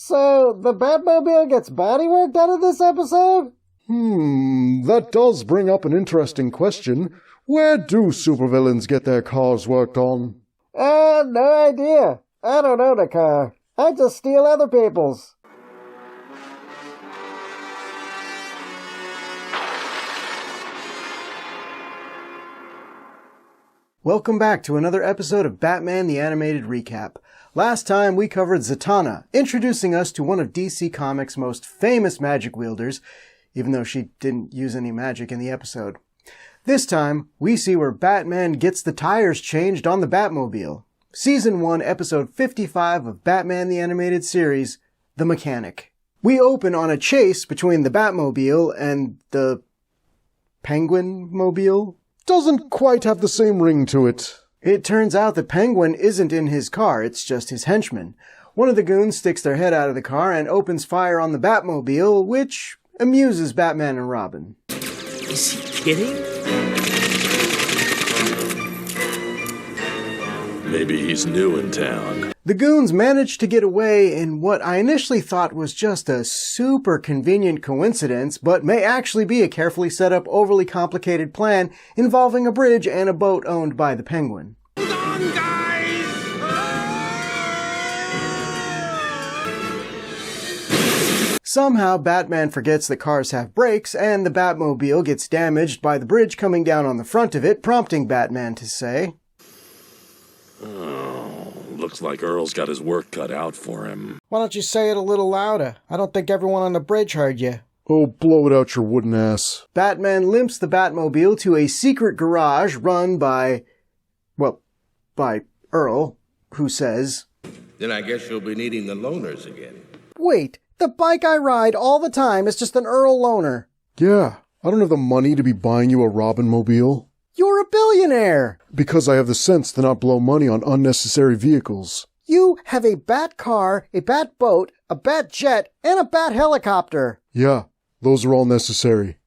So, the Batmobile gets bodywork done in this episode? That does bring up an interesting question. Where do supervillains get their cars worked on? No idea. I don't own a car. I just steal other people's. Welcome back to another episode of Batman the Animated Recap. Last time we covered Zatanna, introducing us to one of DC Comics' most famous magic wielders, even though she didn't use any magic in the episode. This time, we see where Batman gets the tires changed on the Batmobile. Season 1, Episode 55 of Batman the Animated Series, The Mechanic. We open on a chase between the Batmobile and the Penguin-mobile? Doesn't quite have the same ring to it. It turns out the Penguin isn't in his car, it's just his henchman. One of the goons sticks their head out of the car and opens fire on the Batmobile, which amuses Batman and Robin. Is he kidding? Maybe he's new in town. The goons manage to get away in what I initially thought was just a super convenient coincidence, but may actually be a carefully set up, overly complicated plan involving a bridge and a boat owned by the Penguin. Hold on, guys! Somehow, Batman forgets that cars have brakes, and the Batmobile gets damaged by the bridge coming down on the front of it, prompting Batman to say, Oh, looks like Earl's got his work cut out for him. Why don't you say it a little louder? I don't think everyone on the bridge heard you. Oh, blow it out your wooden ass. Batman limps the Batmobile to a secret garage run by Earl, who says, Then I guess you'll be needing the loaners again. Wait, the bike I ride all the time is just an Earl loaner. Yeah, I don't have the money to be buying you a Robin-mobile. You're a billionaire! Because I have the sense to not blow money on unnecessary vehicles. You have a bat car, a bat boat, a bat jet, and a bat helicopter. Yeah, those are all necessary.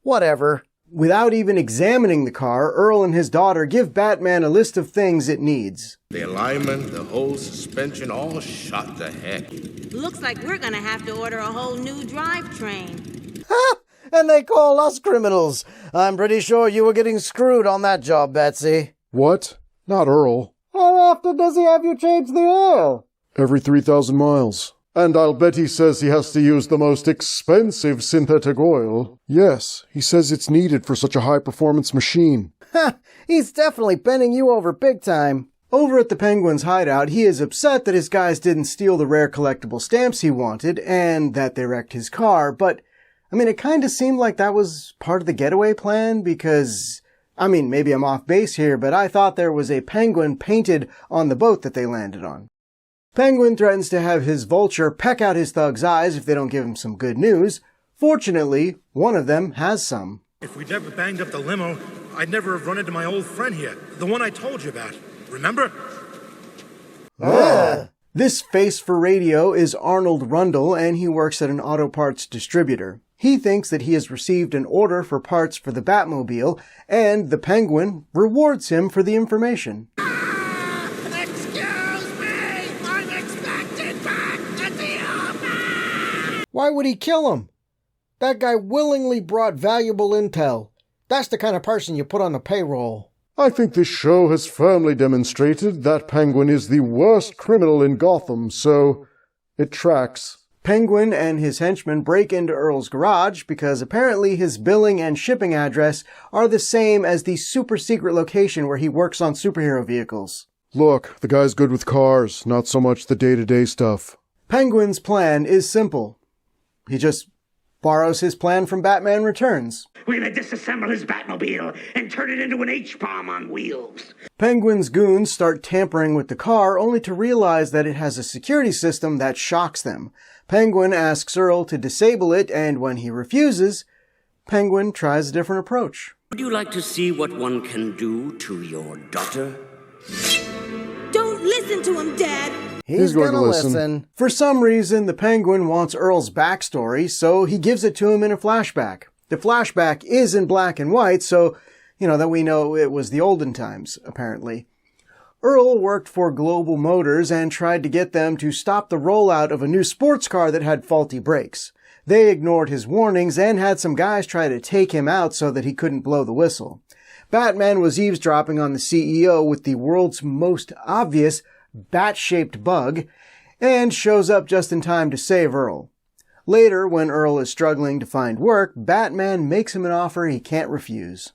Whatever. Without even examining the car, Earl and his daughter give Batman a list of things it needs. The alignment, the whole suspension, all shot to heck. Looks like we're gonna have to order a whole new drivetrain. Ha! And they call us criminals. I'm pretty sure you were getting screwed on that job, Betsy. What? Not Earl. How often does he have you change the oil? Every 3,000 miles. And I'll bet he says he has to use the most expensive synthetic oil. Yes, he says it's needed for such a high-performance machine. Ha! He's definitely bending you over big time. Over at the Penguin's hideout, he is upset that his guys didn't steal the rare collectible stamps he wanted, and that they wrecked his car, but it kind of seemed like that was part of the getaway plan because, maybe I'm off base here, but I thought there was a penguin painted on the boat that they landed on. Penguin threatens to have his vulture peck out his thug's eyes if they don't give him some good news. Fortunately, one of them has some. If we'd never banged up the limo, I'd never have run into my old friend here, the one I told you about. Remember? This face for radio is Arnold Rundle, and he works at an auto parts distributor. He thinks that he has received an order for parts for the Batmobile, and the Penguin rewards him for the information. Excuse me! I'm expected back at the office! Why would he kill him? That guy willingly brought valuable intel. That's the kind of person you put on the payroll. I think this show has firmly demonstrated that Penguin is the worst criminal in Gotham, so it tracks. Penguin and his henchmen break into Earl's garage because apparently his billing and shipping address are the same as the super secret location where he works on superhero vehicles. Look, the guy's good with cars, not so much the day-to-day stuff. Penguin's plan is simple. He just borrows his plan from Batman Returns. We're gonna disassemble his Batmobile and turn it into an H-bomb on wheels. Penguin's goons start tampering with the car only to realize that it has a security system that shocks them. Penguin asks Earl to disable it, and when he refuses, Penguin tries a different approach. Would you like to see what one can do to your daughter? Don't listen to him, Dad! He's gonna listen. For some reason, the Penguin wants Earl's backstory, so he gives it to him in a flashback. The flashback is in black and white, so, that we know it was the olden times, apparently. Earl worked for Global Motors and tried to get them to stop the rollout of a new sports car that had faulty brakes. They ignored his warnings and had some guys try to take him out so that he couldn't blow the whistle. Batman was eavesdropping on the CEO with the world's most obvious bat-shaped bug and shows up just in time to save Earl. Later, when Earl is struggling to find work, Batman makes him an offer he can't refuse.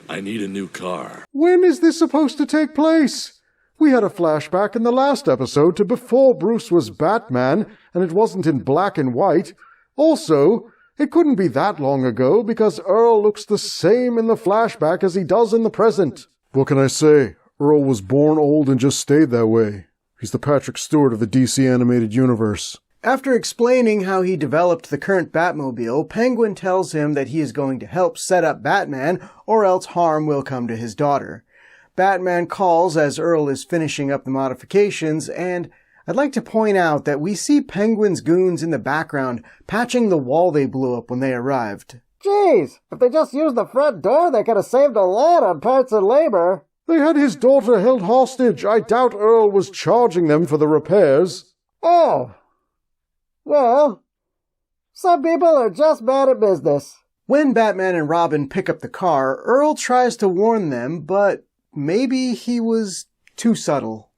I need a new car. When is this supposed to take place? We had a flashback in the last episode to before Bruce was Batman, and it wasn't in black and white. Also, it couldn't be that long ago because Earl looks the same in the flashback as he does in the present. What can I say? Earl was born old and just stayed that way. He's the Patrick Stewart of the DC animated universe. After explaining how he developed the current Batmobile, Penguin tells him that he is going to help set up Batman, or else harm will come to his daughter. Batman calls as Earl is finishing up the modifications, and I'd like to point out that we see Penguin's goons in the background patching the wall they blew up when they arrived. Jeez, if they just used the front door, they could have saved a lot on parts and labor. They had his daughter held hostage. I doubt Earl was charging them for the repairs. Oh. Well, some people are just bad at business. When Batman and Robin pick up the car, Earl tries to warn them, but maybe he was too subtle.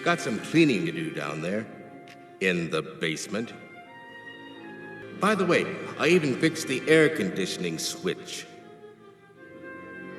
Got some cleaning to do down there. In the basement. By the way, I even fixed the air conditioning switch.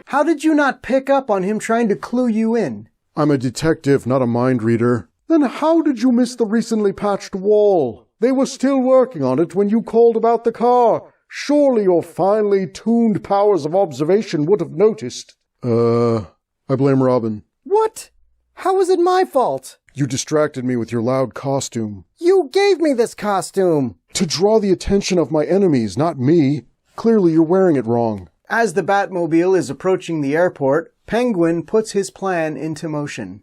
How did you not pick up on him trying to clue you in? I'm a detective, not a mind reader. Then how did you miss the recently patched wall? They were still working on it when you called about the car. Surely your finely tuned powers of observation would have noticed. I blame Robin. What? How was it my fault? You distracted me with your loud costume. You gave me this costume! To draw the attention of my enemies, not me. Clearly you're wearing it wrong. As the Batmobile is approaching the airport, Penguin puts his plan into motion.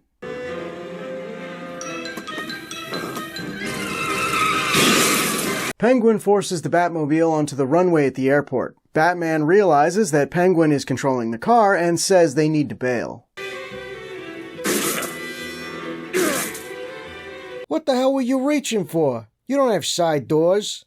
Penguin forces the Batmobile onto the runway at the airport. Batman realizes that Penguin is controlling the car and says they need to bail. What the hell were you reaching for? You don't have side doors.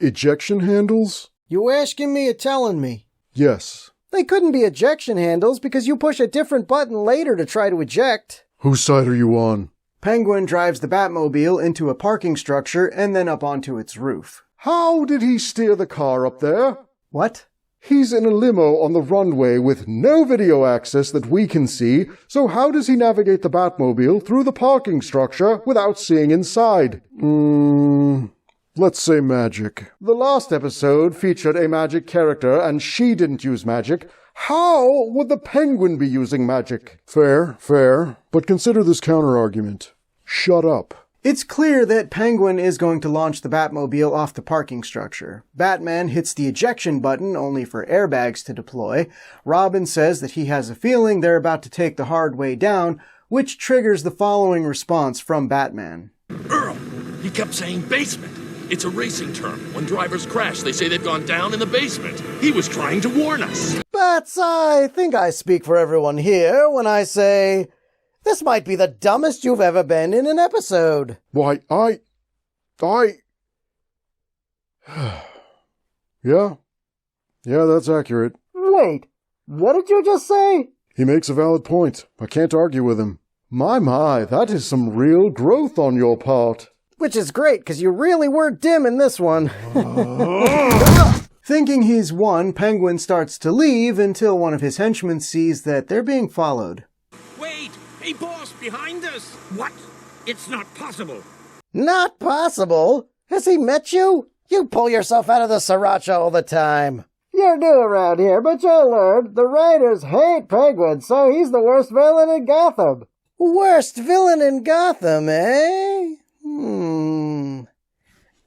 Ejection handles? You asking me or telling me? Yes. They couldn't be ejection handles because you push a different button later to try to eject. Whose side are you on? Penguin drives the Batmobile into a parking structure and then up onto its roof. How did he steer the car up there? What? He's in a limo on the runway with no video access that we can see, so how does he navigate the Batmobile through the parking structure without seeing inside? Let's say magic. The last episode featured a magic character and she didn't use magic. How would the Penguin be using magic? Fair. But consider this counter-argument. Shut up. It's clear that Penguin is going to launch the Batmobile off the parking structure. Batman hits the ejection button only for airbags to deploy. Robin says that he has a feeling they're about to take the hard way down, which triggers the following response from Batman. Earl, he kept saying basement. It's a racing term. When drivers crash, they say they've gone down in the basement. He was trying to warn us. But I think I speak for everyone here when I say this might be the dumbest you've ever been in an episode. Why, Yeah, that's accurate. Wait, what did you just say? He makes a valid point. I can't argue with him. My, that is some real growth on your part. Which is great, because you really were dim in this one. Thinking he's won, Penguin starts to leave until one of his henchmen sees that they're being followed. Wait! Hey, boss, behind us! What? It's not possible! Not possible? Has he met you? You pull yourself out of the sriracha all the time. You're new around here, but you'll learn. The writers hate Penguin, so he's the worst villain in Gotham. Worst villain in Gotham, eh?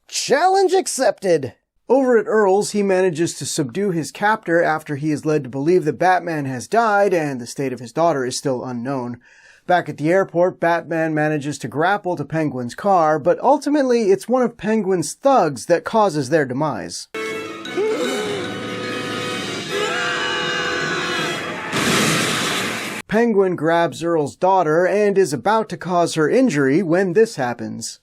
Challenge accepted. Over at Earl's, he manages to subdue his captor after he is led to believe that Batman has died and the state of his daughter is still unknown. Back at the airport, Batman manages to grapple to Penguin's car, but ultimately it's one of Penguin's thugs that causes their demise. Penguin grabs Earl's daughter and is about to cause her injury when this happens.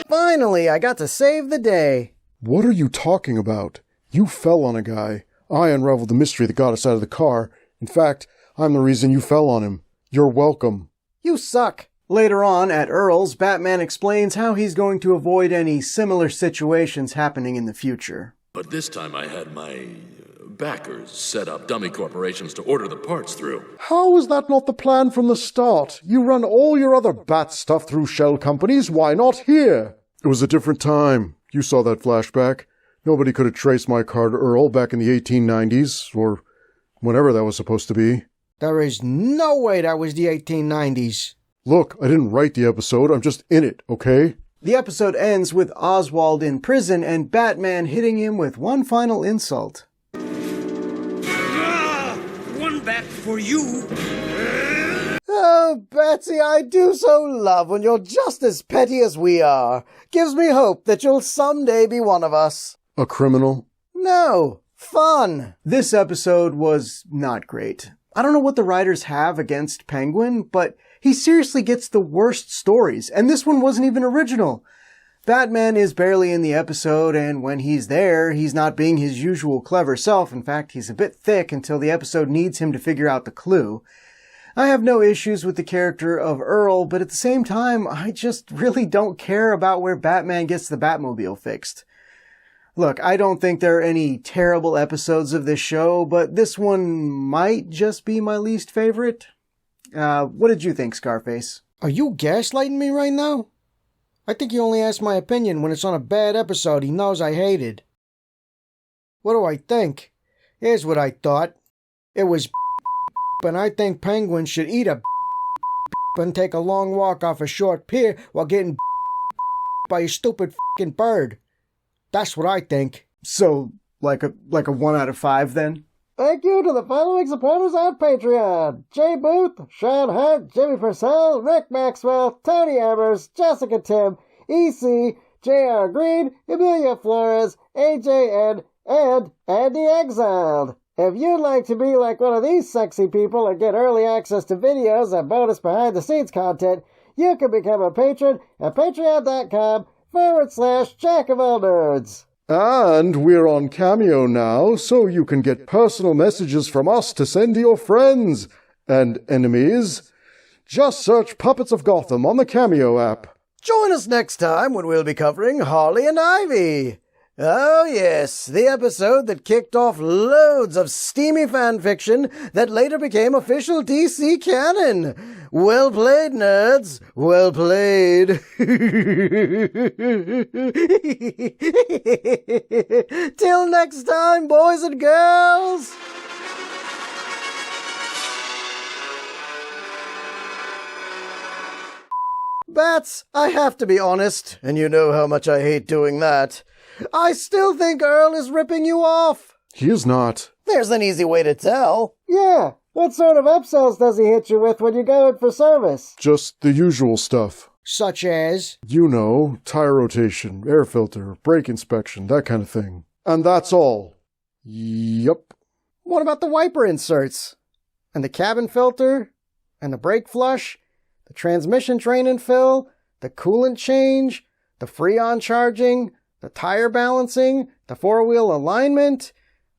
Finally, I got to save the day. What are you talking about? You fell on a guy. I unraveled the mystery that got us out of the car. In fact, I'm the reason you fell on him. You're welcome. You suck. Later on, at Earl's, Batman explains how he's going to avoid any similar situations happening in the future. But this time I had my backers set up dummy corporations to order the parts through. How was that not the plan from the start? You run all your other bat stuff through shell companies, why not here? It was a different time. You saw that flashback. Nobody could have traced my car to Earl back in the 1890s, or whenever that was supposed to be. There is no way that was the 1890s. Look, I didn't write the episode, I'm just in it, okay? The episode ends with Oswald in prison and Batman hitting him with one final insult. One bat for you. Oh, Betsy, I do so love when you're just as petty as we are. Gives me hope that you'll someday be one of us. A criminal? No, fun. This episode was not great. I don't know what the writers have against Penguin, but he seriously gets the worst stories, and this one wasn't even original. Batman is barely in the episode, and when he's there, he's not being his usual clever self. In fact, he's a bit thick until the episode needs him to figure out the clue. I have no issues with the character of Earl, but at the same time, I just really don't care about where Batman gets the Batmobile fixed. Look, I don't think there are any terrible episodes of this show, but this one might just be my least favorite. What did you think, Scarface? Are you gaslighting me right now? I think you only ask my opinion when it's on a bad episode he knows I hated. What do I think? Here's what I thought. It was and I think Penguin should eat a and take a long walk off a short pier while getting by a stupid f***ing bird. That's what I think. So, like a 1 out of 5 then? Thank you to the following supporters on Patreon. Jay Booth, Sean Hunt, Jimmy Purcell, Rick Maxwell, Tony Evers, Jessica Tim, EC, J.R. Green, Emilia Flores, AJN, and Andy Exiled. If you'd like to be like one of these sexy people and get early access to videos and bonus behind-the-scenes content, you can become a patron at patreon.com/jackofallnerds. And we're on Cameo now, so you can get personal messages from us to send to your friends and enemies. Just search Puppets of Gotham on the Cameo app. Join us next time when we'll be covering Harley and Ivy. Oh yes, the episode that kicked off loads of steamy fanfiction that later became official DC canon. Well played, nerds. Well played. Till next time, boys and girls. Bats, I have to be honest, and you know how much I hate doing that. I still think Earl is ripping you off. He is not. There's an easy way to tell. Yeah. What sort of upsells does he hit you with when you go in for service? Just the usual stuff. Such as? You know, tire rotation, air filter, brake inspection, that kind of thing. And that's all. Yup. What about the wiper inserts? And the cabin filter? And the brake flush? The transmission drain and fill? The coolant change? The Freon charging? The tire balancing, the four-wheel alignment,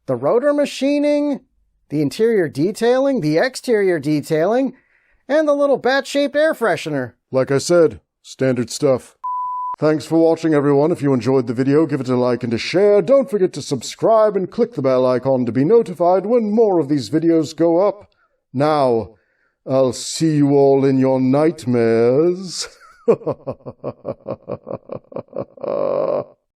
the rotor machining, the interior detailing, the exterior detailing, and the little bat-shaped air freshener. Like I said, standard stuff. Thanks for watching, everyone. If you enjoyed the video, give it a like and a share. Don't forget to subscribe and click the bell icon to be notified when more of these videos go up. Now, I'll see you all in your nightmares.